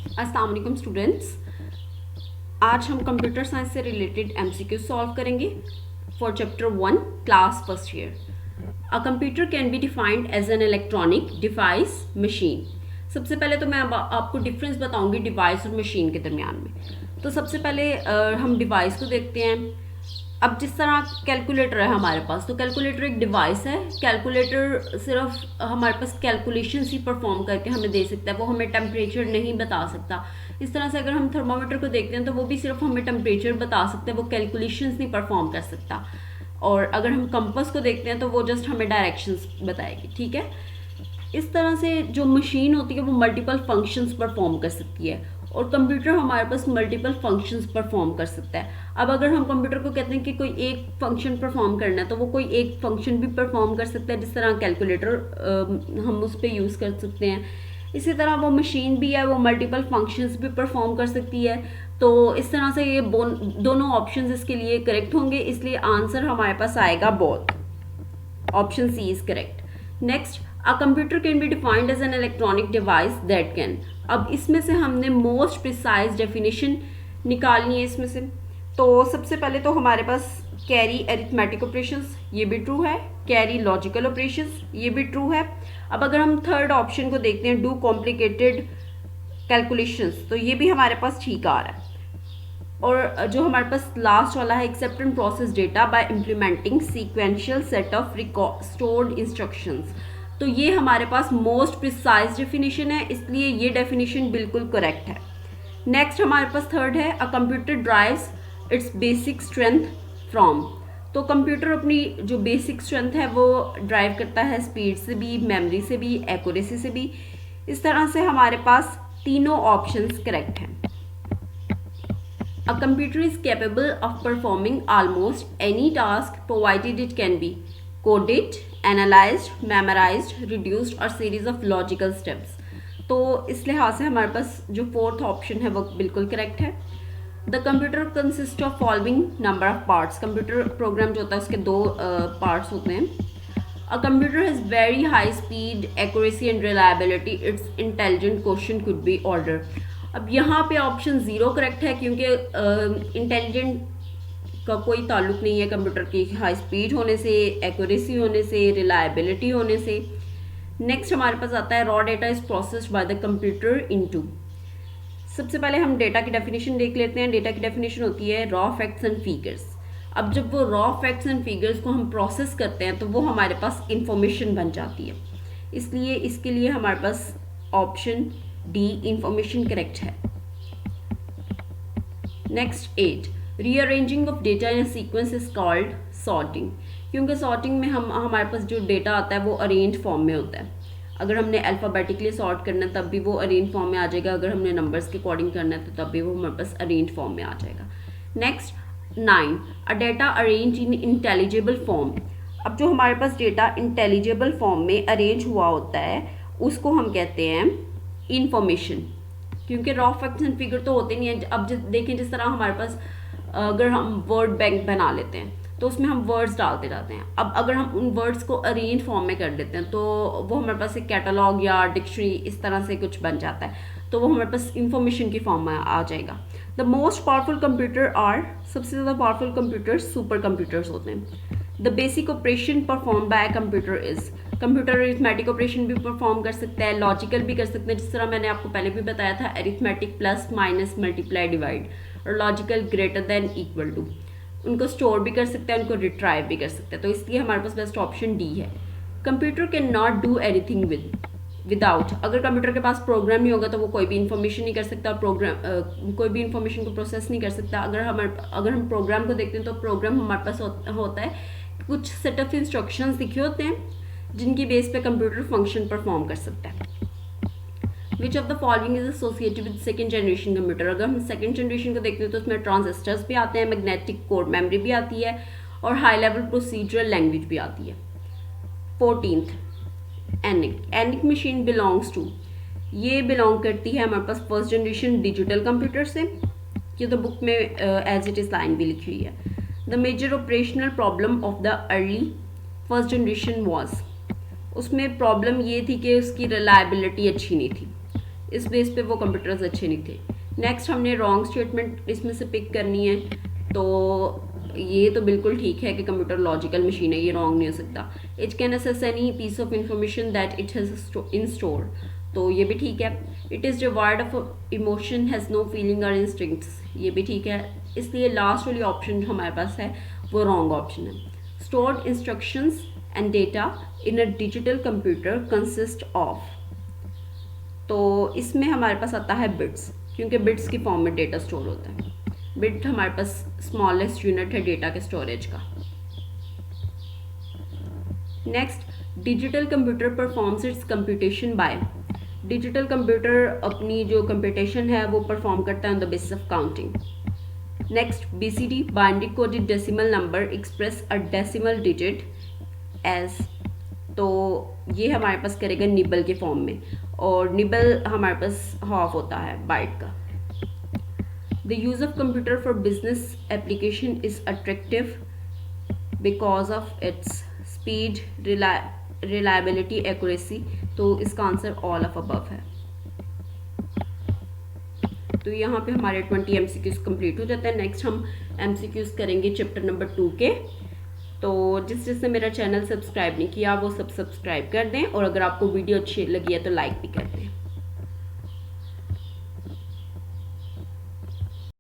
अस्सलाम वालेकुम स्टूडेंट्स। आज हम कंप्यूटर साइंस से रिलेटेड एमसीक्यू सॉल्व करेंगे for chapter 1 class first year. A computer can be defined as an electronic device machine. सबसे पहले तो मैं अब आपको डिफरेंस बताऊंगी डिवाइस और मशीन के दरमियान में। तो सबसे पहले हम डिवाइस को देखते हैं। अब जिस तरह कैलकुलेटर है हमारे पास, तो कैलकुलेटर एक डिवाइस है। कैलकुलेटर सिर्फ हमारे पास कैलकुलेशंस ही परफॉर्म करके हमें दे सकता है, वो हमें टेम्परेचर नहीं बता सकता। इस तरह से अगर हम थर्मामीटर को देखते हैं तो वो भी सिर्फ हमें टेम्परेचर बता सकता है, वो कैलकुलेशंस नहीं परफॉर्म कर सकता। और अगर हम कंपास को देखते हैं तो वो जस्ट हमें डायरेक्शंस बताएगी, ठीक है। इस तरह से जो मशीन होती है वो मल्टीपल फंक्शंस परफॉर्म कर सकती है, और कंप्यूटर हमारे पास मल्टीपल फंक्शंस परफॉर्म कर सकता है। अब अगर हम कंप्यूटर को कहते हैं कि कोई एक फंक्शन परफॉर्म करना है, तो वो कोई एक फंक्शन भी परफॉर्म कर सकता है, जिस तरह कैलकुलेटर हम उस पर यूज़ कर सकते हैं। इसी तरह वो मशीन भी है, वो मल्टीपल फंक्शंस भी परफॉर्म कर सकती है। तो इस तरह से ये दोनों ऑप्शंस इसके लिए करेक्ट होंगे, इसलिए आंसर हमारे पास आएगा both. Option C is correct. Next, a computer can be defined as an electronic device that can. अब इसमें से हमने मोस्ट प्रिसाइज डेफिनेशन निकालनी है इसमें से। तो सबसे पहले तो हमारे पास कैरी अरिथमेटिक ऑपरेशंस, ये भी ट्रू है। कैरी लॉजिकल ऑपरेशंस, ये भी ट्रू है। अब अगर हम थर्ड ऑप्शन को देखते हैं, डू कॉम्प्लिकेटेड कैलकुलेशंस, तो ये भी हमारे पास ठीक आ रहा है। और जो हमारे पास लास्ट वाला है, accept and process data by implementing sequential set of stored instructions, तो ये हमारे पास मोस्ट प्रिसाइज डेफिनेशन है, इसलिए ये डेफिनेशन बिल्कुल करेक्ट है। नेक्स्ट हमारे पास थर्ड है, a computer drives it's basic strength from. तो कंप्यूटर अपनी जो बेसिक स्ट्रेंथ है वो ड्राइव करता है स्पीड से भी, मेमोरी से भी, एक्यूरेसी से भी। इस तरह से हमारे पास तीनों ऑप्शंस करेक्ट हैं। A computer is capable of performing almost any task provided it can be coded, analyzed, memorized, reduced और series of logical steps। तो इस लिहाज से हमारे पास जो फोर्थ ऑप्शन है वो बिल्कुल करेक्ट है। The computer consist of following number of parts. Computer program जो होता है उसके दो पार्ट्स होते हैं। A computer has very high speed, accuracy and reliability, it's intelligent question could be order. अब यहाँ पे ऑप्शन ज़ीरो करेक्ट है, क्योंकि इंटेलिजेंट का कोई ताल्लुक नहीं है कंप्यूटर की हाई स्पीड होने से, एक्यूरेसी होने से, रिलायबिलिटी होने से। नेक्स्ट हमारे पास आता है, raw data is processed by the computer into. सबसे पहले हम डेटा की डेफिनेशन देख लेते हैं। डेटा की डेफिनेशन होती है रॉ फैक्ट्स एंड फिगर्स। अब जब वो रॉ फैक्ट्स एंड फिगर्स को हम प्रोसेस करते हैं तो वो हमारे पास इंफॉर्मेशन बन जाती है, इसलिए इसके लिए हमारे पास ऑप्शन डी इंफॉर्मेशन करेक्ट है। Next 8, rearranging of data in sequence is called sorting. क्योंकि सॉर्टिंग में हमारे पास जो डेटा आता है वो अरेंज फॉर्म में होता है। अगर हमने अल्फ़ाबेटिकली सॉर्ट करना है तब भी वो अरेंज फॉर्म में आ जाएगा, अगर हमने नंबर्स के अकॉर्डिंग करना है तो तब भी वो हमारे पास अरेंज फॉर्म में आ जाएगा। Next 9, a data arrange in intelligible form. अब जो हमारे पास डेटा इंटेलिजिबल फॉर्म में अरेंज हुआ होता है उसको हम कहते हैं इंफॉर्मेशन, क्योंकि रॉ फैक्ट्स एंड फिगर तो होते नहीं है। अब देखें, जिस तरह हमारे पास अगर हम वर्ड बैंक बना लेते हैं तो उसमें हम वर्ड्स डालते जाते हैं। अब अगर हम उन वर्ड्स को अरेंज फॉर्म में कर देते हैं तो वो हमारे पास एक कैटलॉग या डिक्शनरी इस तरह से कुछ बन जाता है, तो वो हमारे पास इंफॉर्मेशन की फॉर्म में आ जाएगा। The most powerful computer are, सबसे ज़्यादा पावरफुल कंप्यूटर्स सुपर कंप्यूटर्स होते हैं। The basic operation perform by computer is, computer arithmetic operation भी परफॉर्म कर सकता है, लॉजिकल भी कर सकते हैं, जिस तरह मैंने आपको पहले भी बताया था, arithmetic plus minus multiply divide, और logical greater than equal to. उनको स्टोर भी कर सकते हैं, उनको रिट्राइव भी कर सकते हैं, तो इसलिए हमारे पास बेस्ट ऑप्शन डी है। Computer can not do anything without, अगर कंप्यूटर के पास प्रोग्राम नहीं होगा तो वो कोई भी इंफॉर्मेशन नहीं कर सकता, कोई भी इंफॉर्मेशन को प्रोसेस नहीं कर सकता। अगर हम प्रोग्राम को देखते हैं तो प्रोग्राम हमारे पास होता है, कुछ सेट ऑफ इंस्ट्रक्शंस लिखे होते हैं जिनकी बेस पे कंप्यूटर फंक्शन परफॉर्म कर सकता है। Which of the following is associated with second generation computer. अगर हम सेकेंड जनरेशन को देखते हैं तो उसमें ट्रांजिस्टर्स भी आते हैं, मैग्नेटिक कोड मेमोरी भी आती है, और हाई लेवल प्रोसीजरल लैंग्वेज भी आती है। 14th, एनिक मशीन बिलोंग्स टू, ये बिलोंग करती है हमारे पास फर्स्ट जनरेशन डिजिटल कंप्यूटर से। ये तो बुक में एज इट इज़ लाइन भी लिखी हुई है। The major operational problem of the early first generation was, उसमें प्रॉब्लम ये थी कि उसकी रिलायबिलिटी अच्छी नहीं थी, इस बेस पे वो कंप्यूटर्स अच्छे नहीं थे। नेक्स्ट हमने रॉन्ग स्टेटमेंट इसमें से पिक करनी है, तो ये तो बिल्कुल ठीक है कि कंप्यूटर लॉजिकल मशीन है, ये रॉन्ग नहीं हो सकता। It can assess any piece of information that it has in store, तो ये भी ठीक है। It is devoid of emotion, has no feeling और इंस्टिंक्ट्स, ये भी ठीक है। इसलिए लास्ट वाली ऑप्शन जो हमारे पास है वो रॉन्ग ऑप्शन है। Stored instructions and data in a digital computer consist of, तो इसमें हमारे पास आता है बिट्स, क्योंकि बिट्स की फॉर्म में डेटा स्टोर होता है। बिट हमारे पास स्मॉलेस्ट यूनिट है डेटा के स्टोरेज का। Next, digital computer performs its computation by, digital computer अपनी जो कंप्यूटेशन है वो परफॉर्म करता है on the basis of counting. Next, BCD binary coded decimal number express a decimal digit as, तो ये हमारे पास करेगा निबल के फॉर्म में, और निबल हमारे पास हाफ होता है बाइट का। The use of computer for business application is attractive because of its speed, reliability, accuracy, तो इसका आंसर all of above है। तो यहाँ पे हमारे 20 MCQs कंप्लीट हो जाता है। नेक्स्ट हम MCQs करेंगे चैप्टर नंबर 2 के। तो जिसने मेरा चैनल सब्सक्राइब नहीं किया वो सब सब्सक्राइब कर दें, और अगर आपको वीडियो अच्छी लगी है तो लाइक भी कर दें।